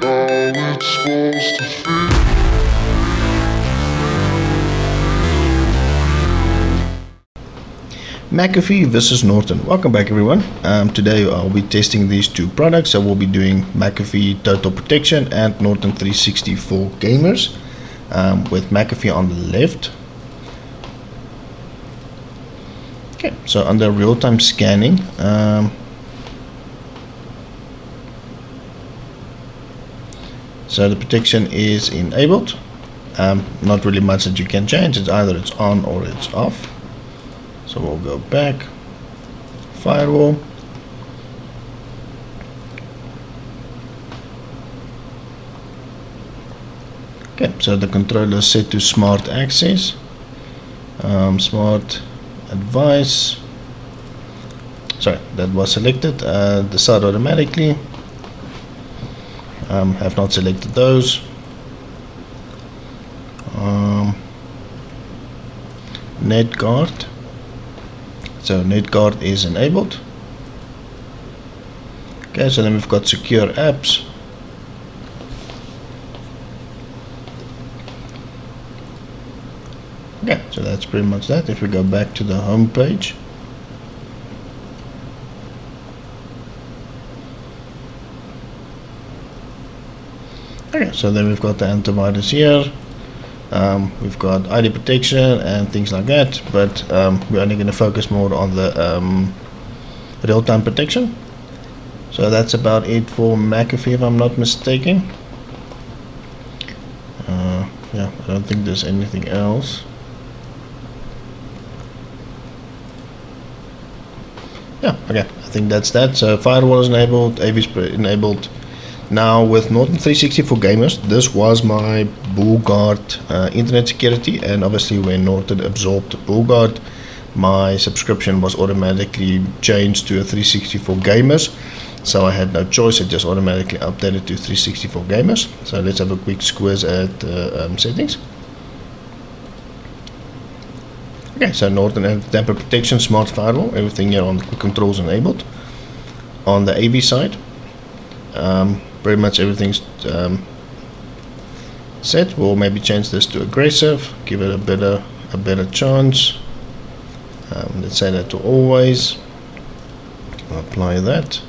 it's supposed to feel. McAfee versus Norton. Welcome back, everyone. Today I'll be testing these two products. I will be doing McAfee Total Protection and Norton 360 for gamers, with McAfee on the left. Okay, so under real-time scanning, so the protection is enabled. Not really much that you can change. It's either it's on or it's off. So we'll go back, firewall, okay, so the controller is set to smart access, smart advice, sorry, that was selected, decide automatically, have not selected those, net guard. So NetGuard is enabled. Okay, so then we've got secure apps. Okay, so that's pretty much that. If we go back to the home page, okay, so then we've got the antivirus here. We've got ID protection and things like that, but we're only going to focus more on the real-time protection. So that's about it for McAfee, if I'm not mistaken. Yeah, I don't think there's anything else. Yeah, okay, I think that's that. So firewall is enabled, AV is enabled. Now with Norton 360 for gamers, this was my BullGuard internet security, and obviously when Norton absorbed BullGuard, my subscription was automatically changed to a 360 for gamers. So I had no choice, it just automatically updated to 360 for gamers. So let's have a quick squeeze at settings. Okay, so Norton and tamper protection, smart firewall, everything here on the controls enabled. On the AV side, pretty much everything's set. We'll maybe change this to aggressive, give it a better chance. Let's say that to always. Apply that.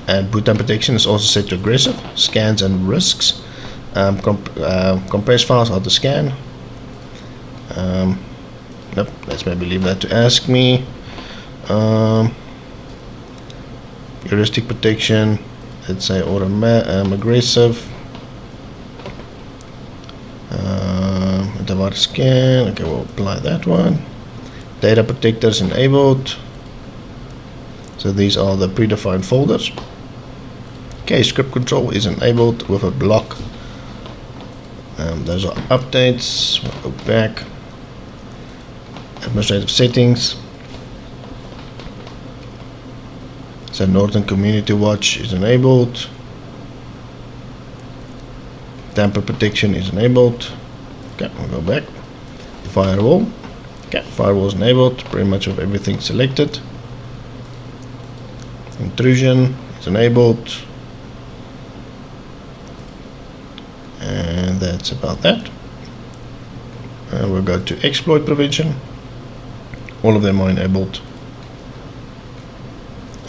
And boot time protection is also set to aggressive. Scans and risks. Compressed files how to scan. Nope, let's maybe leave that to ask me. Heuristic protection. Let's say aggressive. Antivirus scan. Okay, we'll apply that one. Data protectors enabled. So these are the predefined folders. Okay, script control is enabled with a block. Those are updates. We'll go back. Administrative settings. So Norton Community Watch is enabled. Tamper protection is enabled. Okay, we'll go back. Firewall. Okay, firewall is enabled. Pretty much of everything selected. Intrusion is enabled. And that's about that. And we'll go to exploit prevention. All of them are enabled.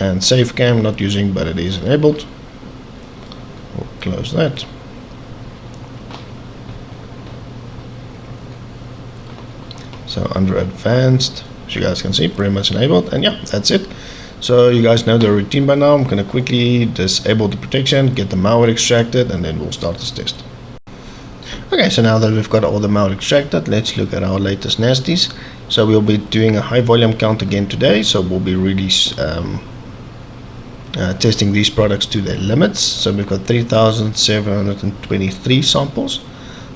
And SafeCam not using, but it is enabled. We'll close that. So under advanced, as you guys can see, pretty much enabled. And yeah, that's it. So you guys know the routine by now. I'm going to quickly disable the protection, get the malware extracted, and then we'll start this test. Okay, so now that we've got all the malware extracted, let's look at our latest nasties. So we'll be doing a high volume count again today. So we'll be really testing these products to their limits. So we've got 3,723 samples.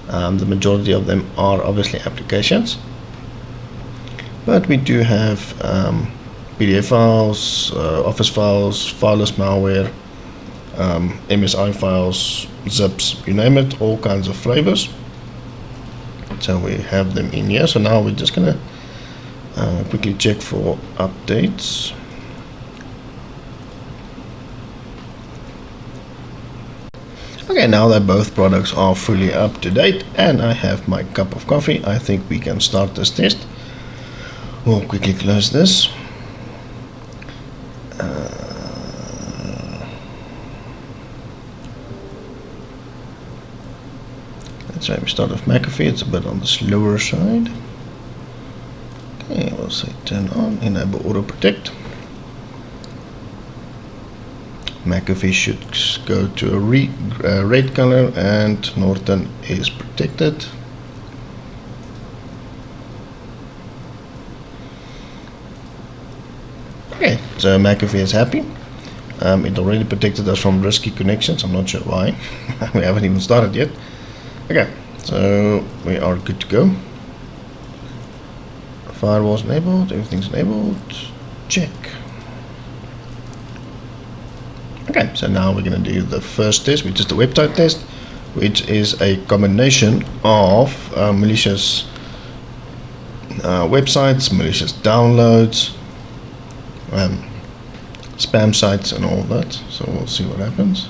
The majority of them are obviously applications, but we do have PDF files, Office files, fileless malware, MSI files, zips, you name it, all kinds of flavors. So we have them in here. So now we're just gonna quickly check for updates. Okay, now that both products are fully up to date and I have my cup of coffee, I think we can start this test. We'll quickly close this. Let's try we start with McAfee, it's a bit on the slower side. Okay, we'll say turn on, enable auto protect. McAfee should go to a red color and Norton is protected. Okay, so McAfee is happy. It already protected us from risky connections, I'm not sure why. We haven't even started yet. Okay, so we are good to go. Firewall's enabled, everything's enabled. Check. Okay, so now we're going to do the first test, which is the website test, which is a combination of malicious websites, malicious downloads, spam sites and all that. So we'll see what happens.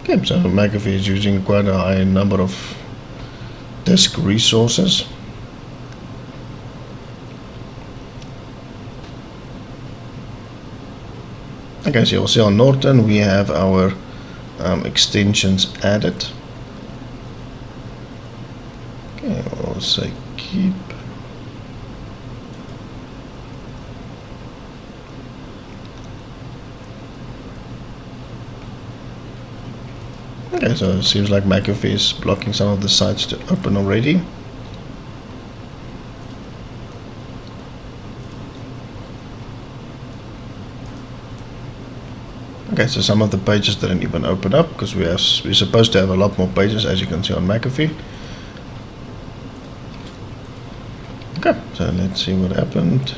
Okay, so McAfee is using quite a high number of disk resources. Okay, so you'll see on Norton we have our extensions added. Okay, we'll say keep. Okay, so it seems like McAfee is blocking some of the sites to open already. Okay, so some of the pages didn't even open up because we're supposed to have a lot more pages, as you can see on McAfee. Okay, so let's see what happened.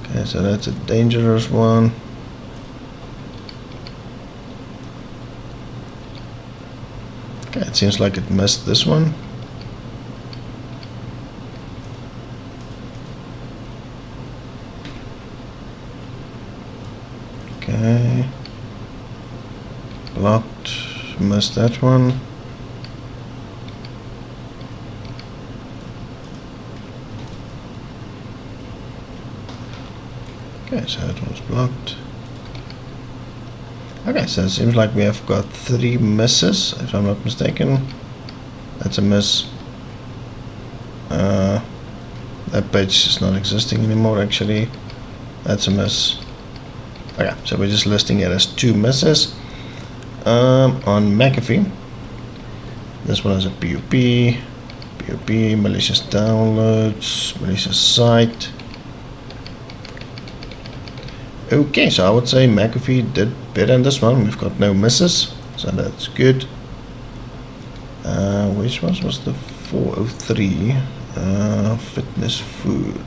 Okay, so that's a dangerous one. Okay, it seems like it missed this one. Okay, blocked, missed that one. Okay, so it was blocked. Okay, so it seems like we have got 3 misses, if I'm not mistaken. That's a miss. That page is not existing anymore actually. That's a miss. Okay, so we're just listing it as 2 misses. On McAfee, this one is a PUP, malicious downloads, malicious site. Okay, so I would say McAfee did better in this one. We've got no misses, so that's good. Which one was the 403? Fitness food.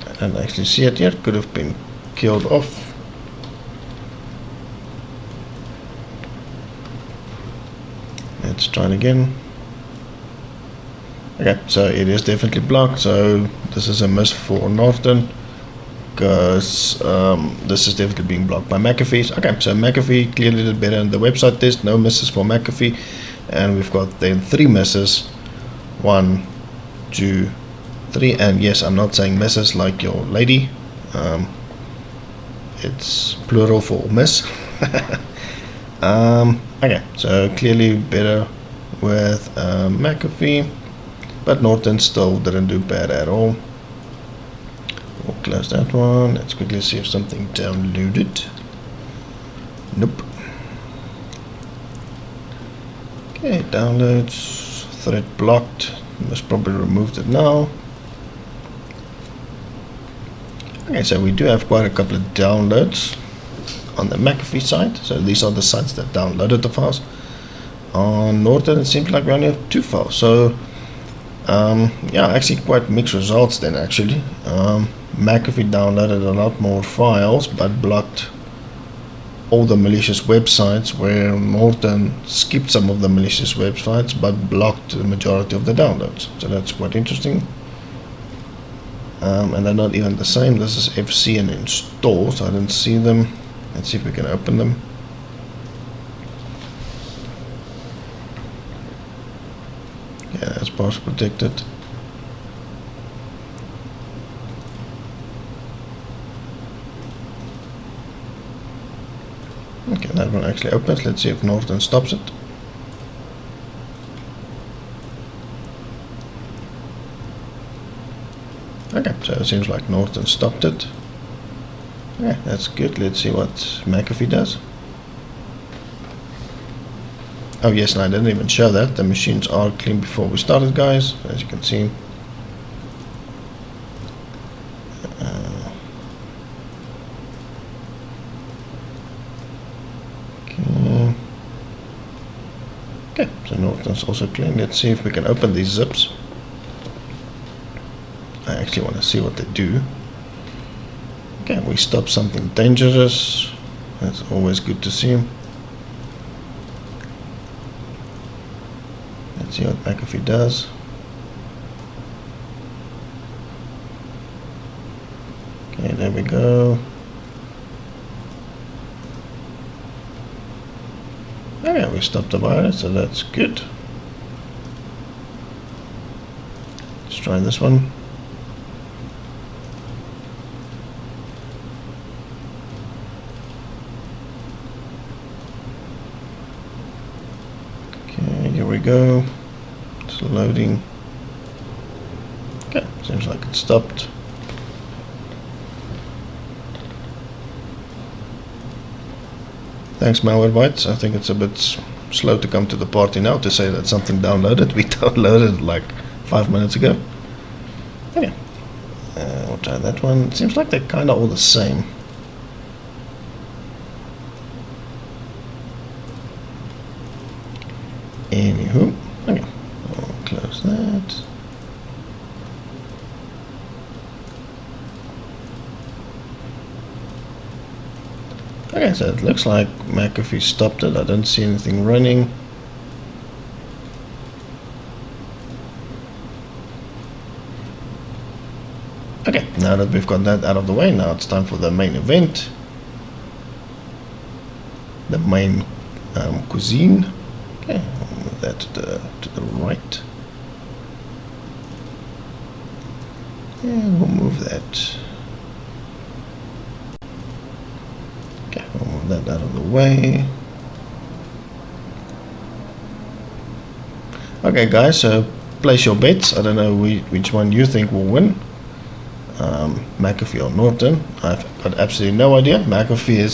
I don't actually see it yet. Could have been killed off. Let's try it again. Okay, so it is definitely blocked, so this is a miss for Norton because this is definitely being blocked by McAfee. Okay, so McAfee clearly did better in the website test. No misses for McAfee, and we've got then 3 misses. 1, 2, 3, and yes, I'm not saying misses like your lady. It's plural for miss. Okay, so clearly better with McAfee. But Norton still didn't do bad at all. We'll close that one. Let's quickly see if something downloaded. Nope. Okay, downloads. Thread blocked. Must probably removed it now. Okay, so we do have quite a couple of downloads on the McAfee site. So these are the sites that downloaded the files. On Norton, it seems like we only have 2 files. So yeah, actually quite mixed results then actually. McAfee downloaded a lot more files but blocked all the malicious websites, where Norton skipped some of the malicious websites but blocked the majority of the downloads. So that's quite interesting. And they're not even the same. This is FC and install, so I didn't see them. Let's see if we can open them. Yeah, that's password protected. Okay, that one actually opens. Let's see if Norton stops it. Okay, so it seems like Norton stopped it. Yeah, that's good. Let's see what McAfee does. Oh yes, and I didn't even show that. The machines are clean before we started, guys, as you can see. Okay, so Norton's also clean. Let's see if we can open these zips. I actually want to see what they do. Okay, we stop something dangerous. That's always good to see. Let's see what McAfee does. Okay, there we go. Okay, we stopped the virus, so that's good. Let's try this one. Okay, here we go. It's loading. Okay, seems like it stopped. Thanks, Malwarebytes. I think it's a bit slow to come to the party now to say that something downloaded. We downloaded it like 5 minutes ago. Okay, we'll try that one. It seems like they're kind of all the same. Anywho, okay, I'll close that. Okay, so it looks like McAfee stopped it. I don't see anything running. Okay, now that we've got that out of the way, now it's time for the main event. The main cuisine. Okay, I'll move that to the right. And we'll move that. Okay, we'll move that out of the way. Okay, guys, so place your bets. I don't know which one you think will win. McAfee or Norton. I've got absolutely no idea. McAfee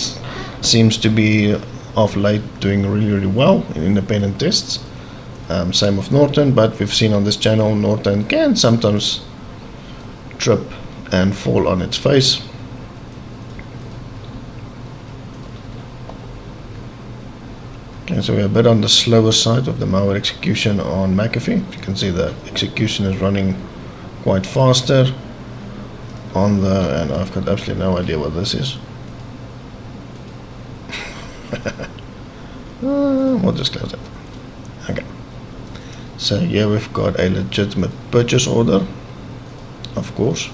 seems to be of late doing really well in independent tests. Same with Norton, but we've seen on this channel Norton can sometimes trip and fall on its face. Okay, so we're a bit on the slower side of the malware execution on McAfee. You can see the execution is running quite faster on the, and I've got absolutely no idea what this is. We'll just close it. Okay. So here we've got a legitimate purchase order, of course.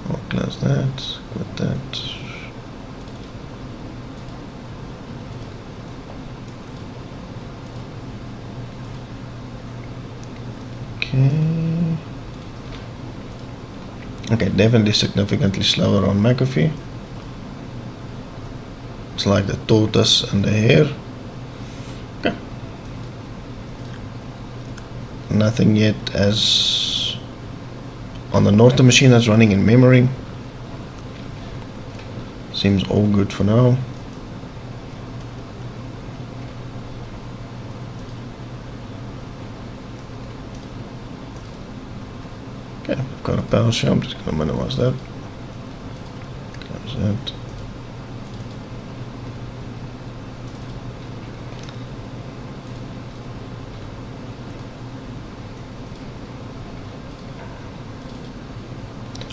I'll close that, quit that. Okay, definitely significantly slower on McAfee. It's like the tortoise and the hare. Okay. Nothing yet as on the Norton machine that's running in memory. Seems all good for now. Okay, I've got a power shell. I'm just going to minimize that. Close that.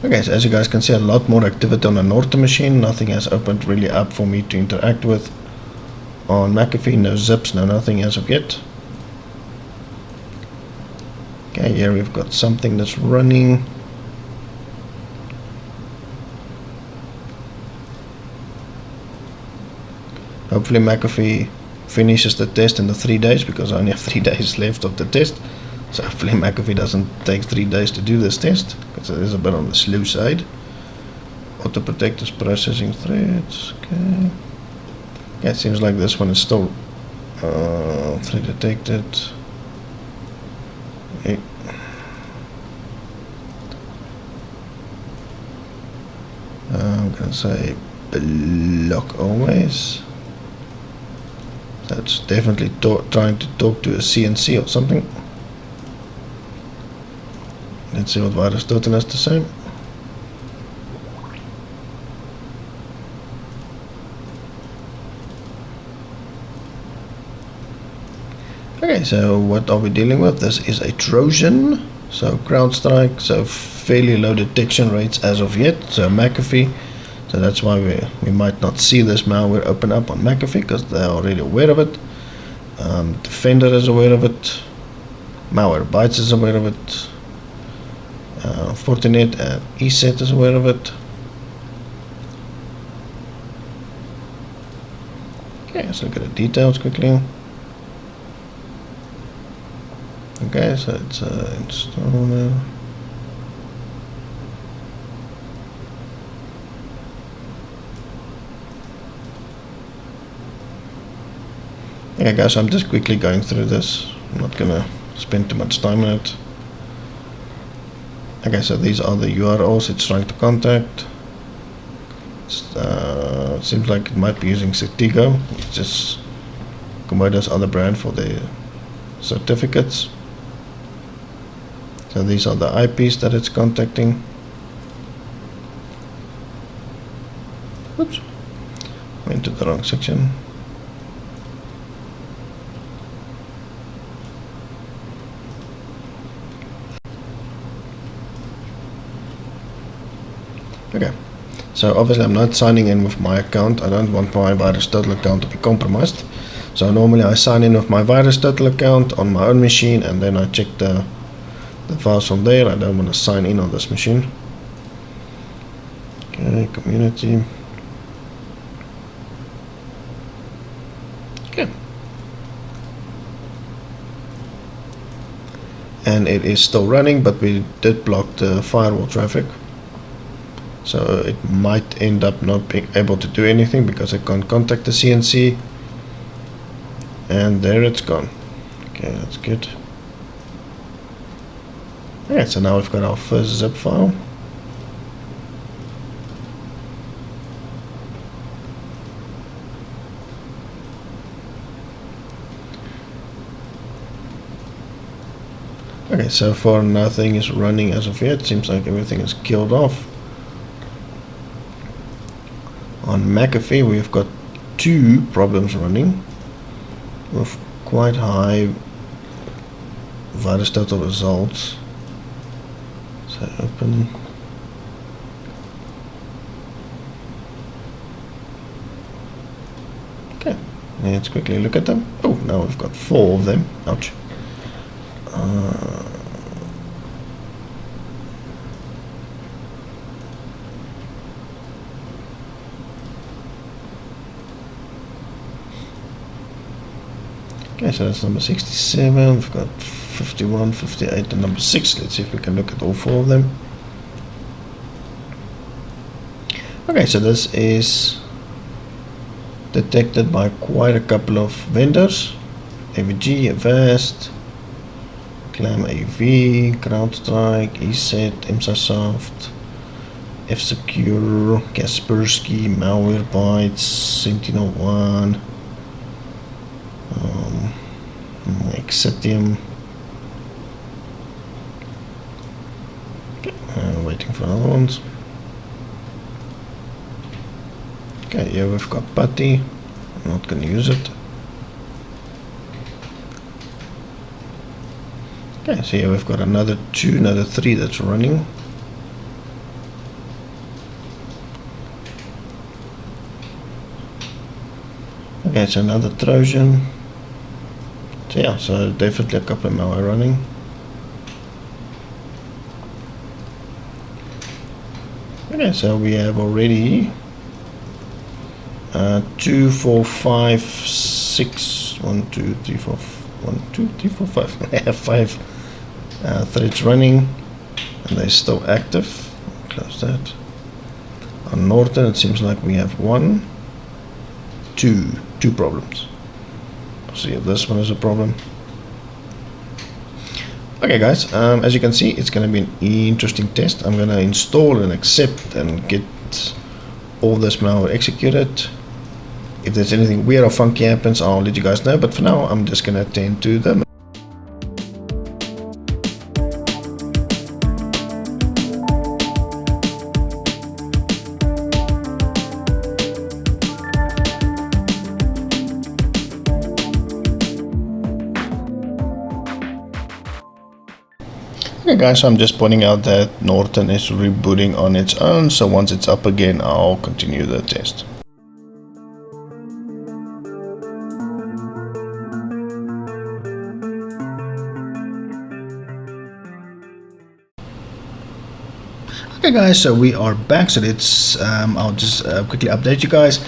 Okay, so as you guys can see, a lot more activity on the Norton machine. Nothing has opened really up for me to interact with. On McAfee, no zips, no nothing as of yet. Okay, here we've got something that's running. Hopefully McAfee finishes the test in the 3 days, because I only have 3 days left of the test. So hopefully McAfee doesn't take 3 days to do this test, because it is a bit on the slow side. Auto protectors processing threads. Okay. Yeah, it seems like this one is still thread detected. Okay. I'm gonna say block always. That's definitely trying to talk to a CNC or something. Let's see what virus Norton has to say. Okay, so what are we dealing with? This is a Trojan, so CrowdStrike, so fairly low detection rates as of yet. So McAfee, so that's why we might not see this malware open up on McAfee, because they're already aware of it. Defender is aware of it. Malwarebytes is aware of it. Fortinet and ESET is aware of it. Okay, let's look at the details quickly. Okay, so it's installer. Yeah guys, I'm just quickly going through this. I'm not gonna spend too much time on it. Okay, so these are the URLs it's trying to contact. Seems like it might be using Citigo, which is Komodo's other brand for their certificates. So these are the IPs that it's contacting. Oops, went to the wrong section. Okay, so obviously I'm not signing in with my account. I don't want my VirusTotal account to be compromised. So normally I sign in with my VirusTotal account on my own machine, and then I check the files from there. I don't want to sign in on this machine. Okay, community. Okay. And it is still running, but we did block the firewall traffic. So it might end up not being able to do anything because it can't contact the CNC. And there it's gone. Okay, that's good. Alright, so now we've got our first zip file. Okay, so far nothing is running as of yet. Seems like everything is killed off. On McAfee we've got 2 problems running with quite high VirusTotal results. So open. Okay, let's quickly look at them. Oh, now we've got 4 of them. Ouch. Okay, so that's number 67. We've got 51, 58, and number 6. Let's see if we can look at all 4 of them. Okay, so this is detected by quite a couple of vendors. AVG, Avast, Clam AV, CrowdStrike, ESET, MSAsoft, F-Secure, Kaspersky, Malwarebytes, Sentinel-1, Exetium. Okay, waiting for other ones. Okay, here we've got Putty. I'm not going to use it. Okay, so here we've got another 3 that's running. Okay, it's another Trojan. So yeah, so definitely a couple of malware running. Okay, so we have already 2, 4, 5, 6, 1, 2, 3, 4, 1, 2, 3, 4, 5. I have 5 threads running, and they're still active. Close that. On Norton, it seems like we have 1, 2 problems. So yeah, this one is a problem. Okay guys, as you can see, it's going to be an interesting test. I'm going to install and accept and get all this malware executed. If there's anything weird or funky happens, I'll let you guys know, but for now I'm just going to attend to them. Okay guys, so I'm just pointing out that Norton is rebooting on its own, so once it's up again, I'll continue the test. Okay guys, so we are back. So let's I'll just quickly update you guys.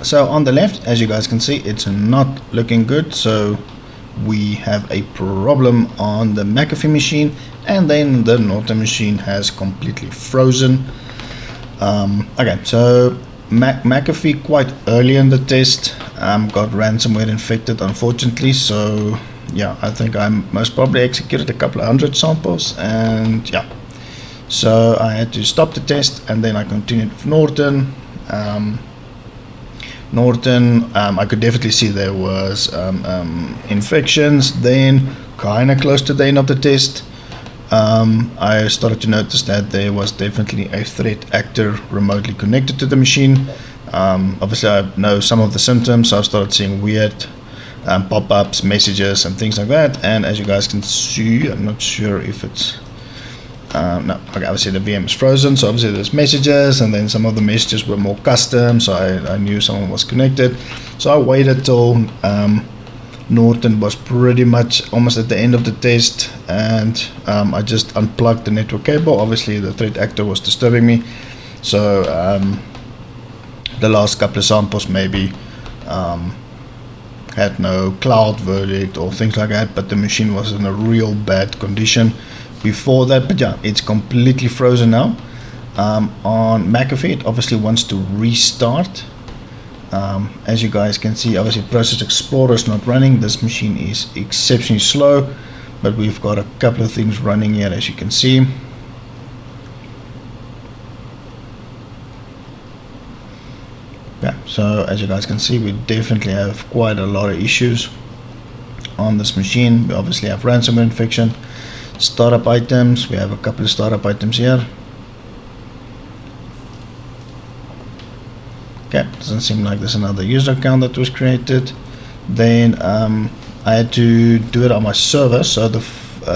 So on the left, as you guys can see, it's not looking good. So we have a problem on the McAfee machine, and then the Norton machine has completely frozen. Okay, so McAfee quite early in the test got ransomware infected, unfortunately. So yeah, I think I most probably executed a couple of hundred samples, and yeah, so I had to stop the test, and then I continued with Norton. I could definitely see there was infections. Then kind of close to the end of the test, I started to notice that there was definitely a threat actor remotely connected to the machine. Obviously I know some of the symptoms, so I started seeing weird pop-ups, messages and things like that. And as you guys can see, I'm not sure if it's no, okay, obviously the VM is frozen, so obviously there's messages, and then some of the messages were more custom, so I knew someone was connected. So I waited till Norton was pretty much almost at the end of the test, and I just unplugged the network cable. Obviously the threat actor was disturbing me, so the last couple of samples maybe had no cloud verdict or things like that, but the machine was in a real bad condition before that. But yeah, it's completely frozen now. On McAfee, it obviously wants to restart. As you guys can see, obviously Process Explorer is not running. This machine is exceptionally slow, but we've got a couple of things running here, as you can see. Yeah, so as you guys can see, we definitely have quite a lot of issues on this machine. We obviously have ransomware infection. Startup items, we have a couple of startup items here. Okay, doesn't seem like there's another user account that was created. Then I had to do it on my server, so the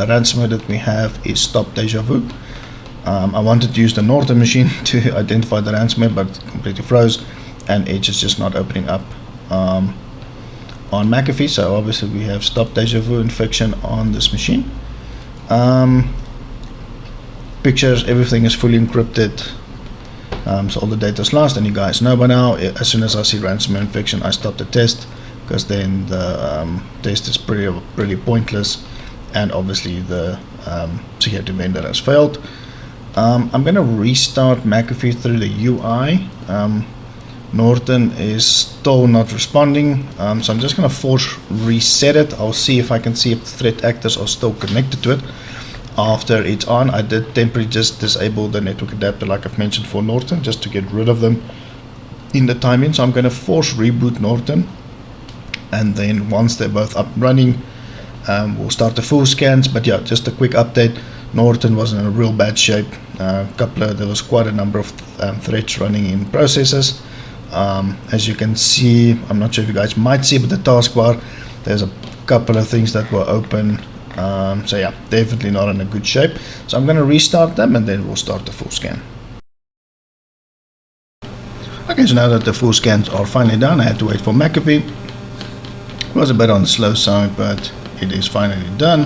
ransomware that we have is Stop Deja Vu. I wanted to use the Norton machine to identify the ransomware, but it completely froze, and Edge is just not opening up on McAfee. So obviously we have Stop Deja Vu infection on this machine. Pictures, everything is fully encrypted, so all the data is lost, and you guys know by now, as soon as I see ransomware infection, I stop the test, because then the test is pretty pointless, and obviously the security vendor has failed. I'm going to restart McAfee through the UI. Norton is still not responding, so I'm just going to force reset it. I'll see if I can see if the threat actors are still connected to it after it's on. I did temporarily just disable the network adapter, like I've mentioned, for Norton, just to get rid of them in the timing. So I'm going to force reboot Norton, and then once they're both up and running, we'll start the full scans. But yeah, just a quick update. Norton was in a real bad shape. There was quite a number of threads running in processes. As you can see, I'm not sure if you guys might see, but the taskbar, there's a couple of things that were open. So yeah, definitely not in a good shape. So I'm going to restart them, and then we'll start the full scan. Okay Okay, so now that the full scans are finally done, I had to wait for McAfee. It was a bit on the slow side, but it is finally done.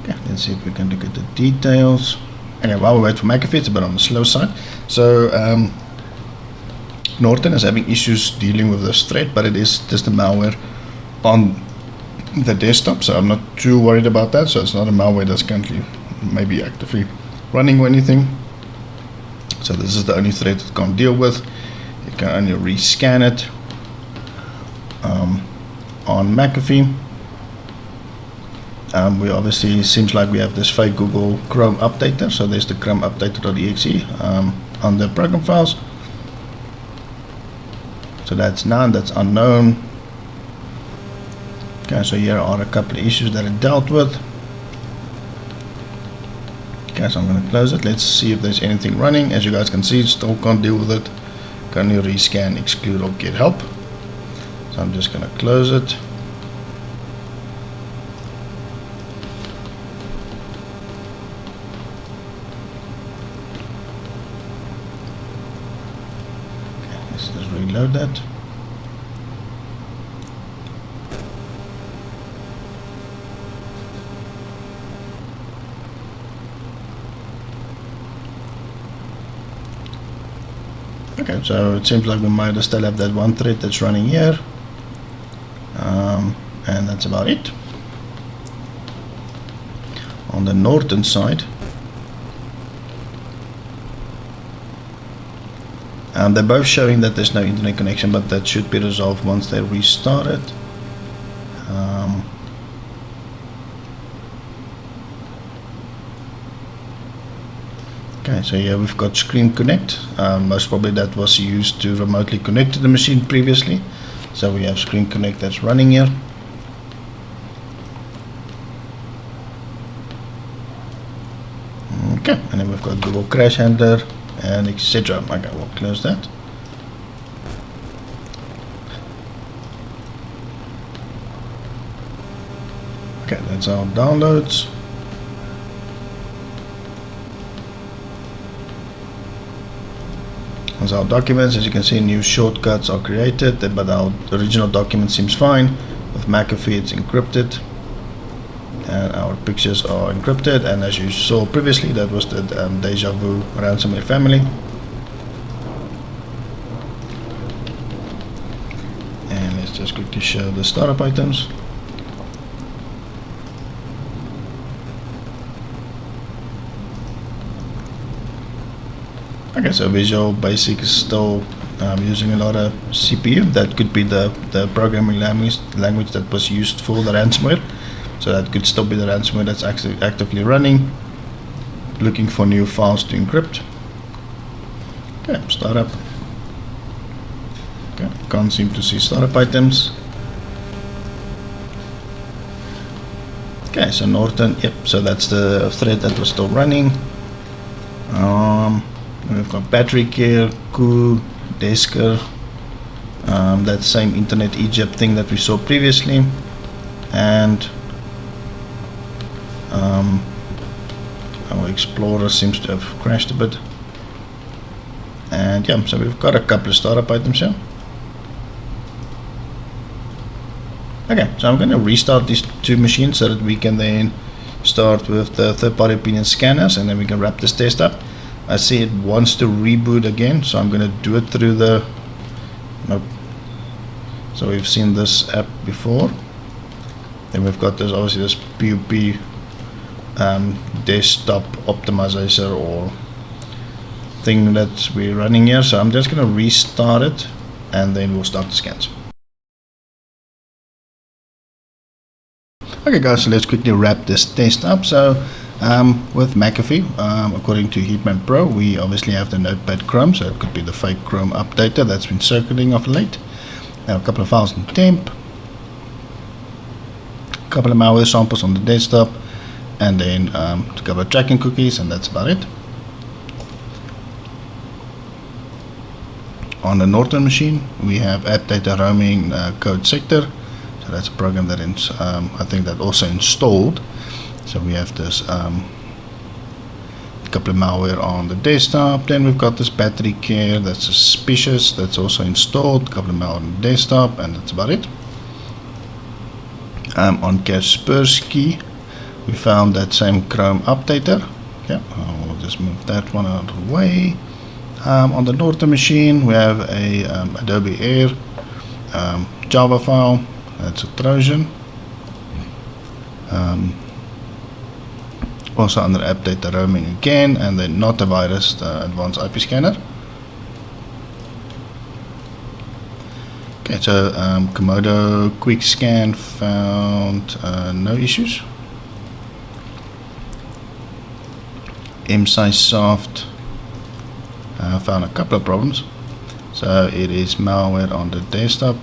Okay, let's see if we can look at the details. Okay, while we wait for McAfee, it's a bit on the slow side. So Norton is having issues dealing with this threat, but it is just a malware on the desktop, so I'm not too worried about that. So it's not a malware that's currently maybe actively running or anything. So this is the only threat it can't deal with. It can only rescan it on McAfee. We obviously, seems like we have this fake Google Chrome updater. So there's the Chrome updater.exe on the program files. So that's none, that's unknown. Okay, so here are a couple of issues that it dealt with. Okay, so I'm going to close it. Let's see if there's anything running. As you guys can see, still can't deal with it. Can you rescan, exclude, or get help? So I'm just going to close it. Okay, let's just reload that. Okay, so it seems like we might still have that one thread that's running here, and that's about it. On the Norton side, they're both showing that there's no internet connection, but that should be resolved once they restart it. Okay, so here we've got Screen Connect. Most probably that was used to remotely connect to the machine previously. So we have Screen Connect that's running here. Okay, and then we've got Google Crash Handler and etc. Okay, we'll close that. Okay, that's our downloads. As our documents, as you can see, new shortcuts are created, but our original document seems fine. With McAfee, it's encrypted, and our pictures are encrypted. And as you saw previously, that was the Deja Vu ransomware family. And let's just quickly show the startup items. Okay, so Visual Basic is still using a lot of CPU. That could be the programming language that was used for the ransomware. So that could still be the ransomware that's actually actively running, looking for new files to encrypt. Okay, startup. Okay, can't seem to see startup items. Okay, so Norton, yep, so that's the thread that was still running. We've got battery care, Coup, Desker, that same Internet Egypt thing that we saw previously, and our Explorer seems to have crashed a bit. And yeah, so we've got a couple of startup items here. Okay, so I'm going to restart these two machines so that we can then start with the third-party opinion scanners, and then we can wrap this test up. I see it wants to reboot again, so I'm going to do it through the nope. So we've seen this app before. Then we've got this, obviously, this PUP desktop optimizer or thing that we're running here. So I'm just going to restart it, and then we'll start the scans. Okay guys, so let's quickly wrap this test up. So with McAfee, according to Heatman Pro, we obviously have the Notepad Chrome, so it could be the fake Chrome updater that's been circulating of late. Now a couple of files in temp, a couple of malware samples on the desktop, and then a couple of tracking cookies, and that's about it. On the Norton machine, we have app data roaming code sector. So that's a program that I think that also installed. So we have this couple of malware on the desktop. Then we've got this battery care that's suspicious, that's also installed, a couple of malware on the desktop, and that's about it. On Kaspersky, we found that same Chrome updater. Okay, I'll just move that one out of the way. On the Norton machine, we have a Adobe Air Java file. That's a Trojan. Also under update roaming again, and then not a virus, the advanced IP scanner. Okay, so Komodo quick scan found no issues. MSisoft found a couple of problems. So it is malware on the desktop.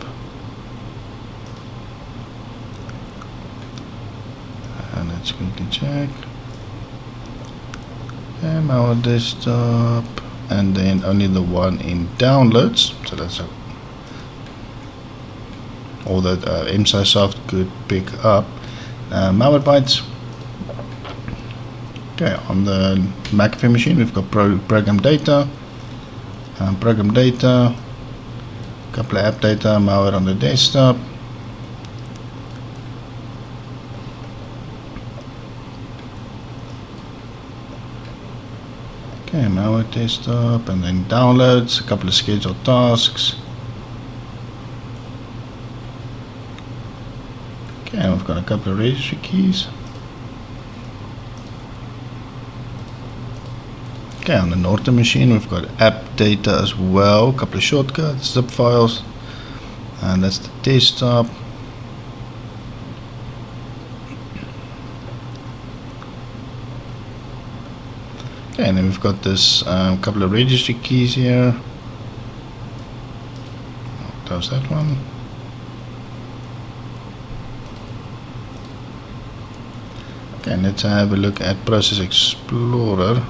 And let's quickly check. And malware desktop, and then only the one in downloads. So that's all that MSisoft could pick up. Malwarebytes. Okay, on the McAfee machine, we've got program data, a couple of app data, malware on the desktop. Okay, malware desktop, and then downloads, a couple of scheduled tasks. Okay, we've got a couple of registry keys. Okay, on the Norton machine, we've got app data as well, a couple of shortcuts, zip files, and that's the desktop. Okay, and then we've got this couple of registry keys here. I'll close that one. Okay, let's have a look at Process Explorer.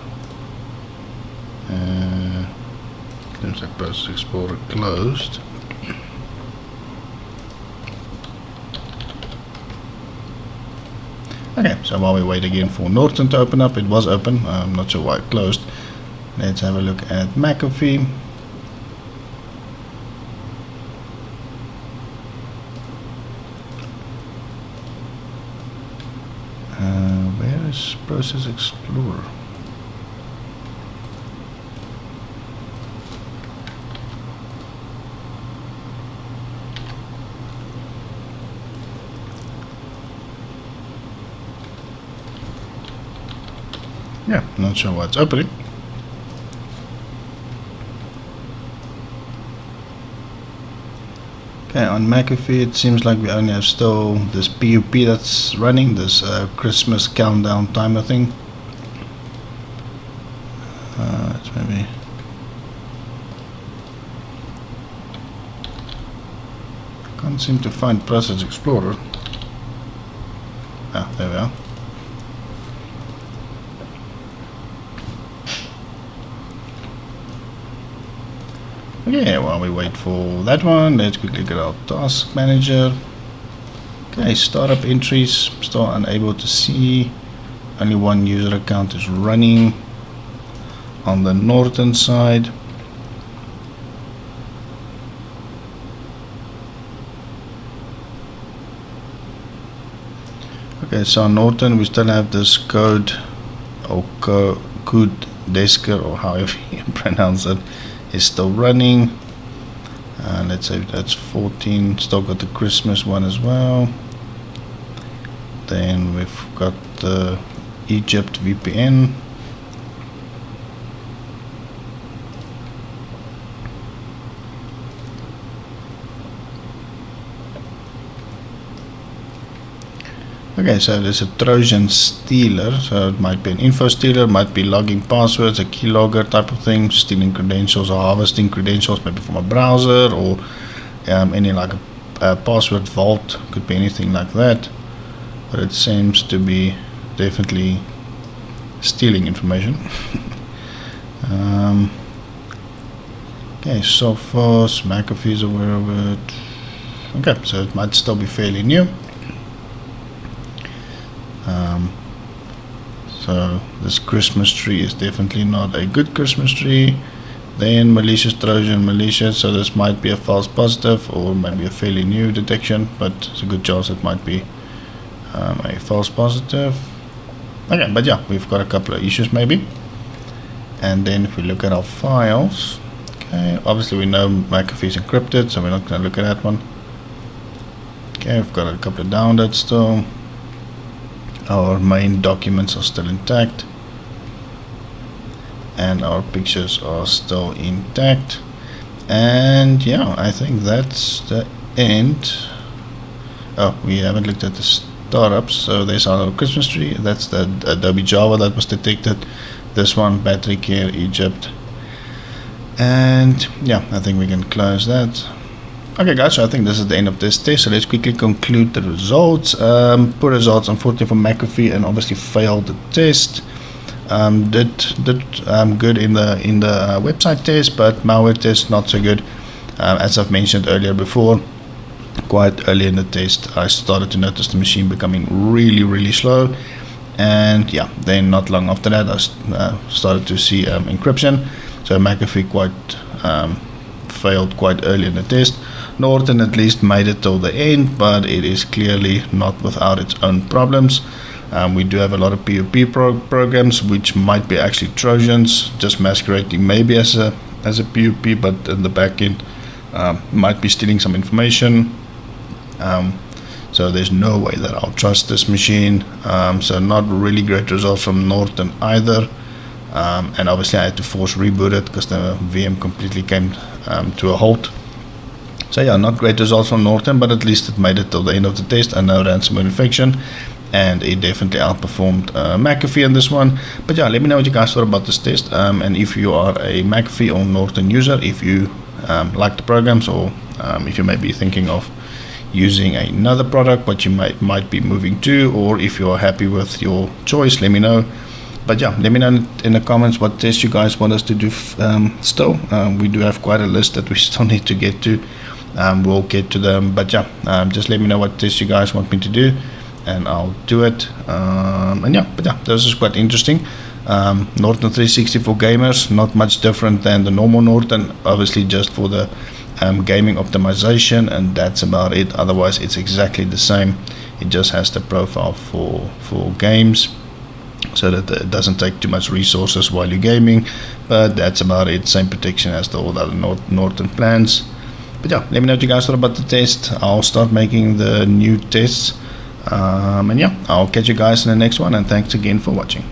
Looks like Process Explorer closed. Okay, so while we wait again for Norton to open up, it was open. I'm not sure why it closed. Let's have a look at McAfee. Where is Process Explorer? Yeah, not sure what's opening. Okay, on McAfee it seems like we only have still this PUP that's running, this Christmas countdown timer thing. It's maybe can't seem to find Process Explorer. Ah, there we are. Okay, while we wait for that one, let's quickly get our task manager. Okay, startup entries, still unable to see. Only one user account is running on the Norton side. Okay, so on Norton we still have this code or code desker, or however you pronounce it, is still running. Let's say that's 14. Still got the Christmas one as well. Then we've got the Egypt VPN. Okay, so there's a Trojan stealer, so it might be an info stealer, might be logging passwords, a keylogger type of thing, stealing credentials or harvesting credentials maybe from a browser, or any like a password vault, could be anything like that. But it seems to be definitely stealing information. Okay, Sophos, McAfee is aware of it. Okay, so it might still be fairly new. So this Christmas tree is definitely not a good Christmas tree. Then malicious Trojan, malicious, so this might be a false positive or maybe a fairly new detection, but it's a good chance it might be a false positive. Okay, but yeah, we've got a couple of issues maybe. And then if we look at our files, okay, obviously we know McAfee is encrypted, so we're not going to look at that one. Okay, we've got a couple of downloads still. Our main documents are still intact, and our pictures are still intact. And yeah, I think that's the end. Oh, we haven't looked at the startups. So there's our Christmas tree. That's the Adobe Java that was detected. This one, battery care, Egypt. And yeah, I think we can close that. Okay guys, so I think this is the end of this test, so let's quickly conclude the results. Poor results unfortunately for McAfee, and obviously failed the test. Did good in the website test, but malware test not so good. As I've mentioned earlier before, quite early in the test I started to notice the machine becoming really slow, and yeah, then not long after that I started to see encryption. So McAfee failed quite early in the test. Norton at least made it till the end, but it is clearly not without its own problems. We do have a lot of POP programs which might be actually Trojans, just masquerading maybe as a POP, but in the back end might be stealing some information. So there's no way that I'll trust this machine. So not really great results from Norton either. And obviously I had to force reboot it because the VM completely came to a halt. So yeah, not great results from Norton, but at least it made it till the end of the test and no ransomware infection, and it definitely outperformed McAfee in this one. But yeah, let me know what you guys thought about this test, and if you are a McAfee or Norton user, if you like the programs, or if you may be thinking of using another product but you might be moving to, or if you are happy with your choice, let me know. But yeah, let me know in the comments what tests you guys want us to do still. We do have quite a list that we still need to get to. We'll get to them, but yeah, just let me know what tests you guys want me to do and I'll do it. And yeah, but yeah, this is quite interesting. Norton 360 for gamers, not much different than the normal Norton, obviously just for the gaming optimization, and that's about it. Otherwise it's exactly the same. It just has the profile for games, so that it doesn't take too much resources while you're gaming, but that's about it. Same protection as all the other Norton plans. But yeah, let me know what you guys thought about the test. I'll start making the new tests, and yeah, I'll catch you guys in the next one, and thanks again for watching.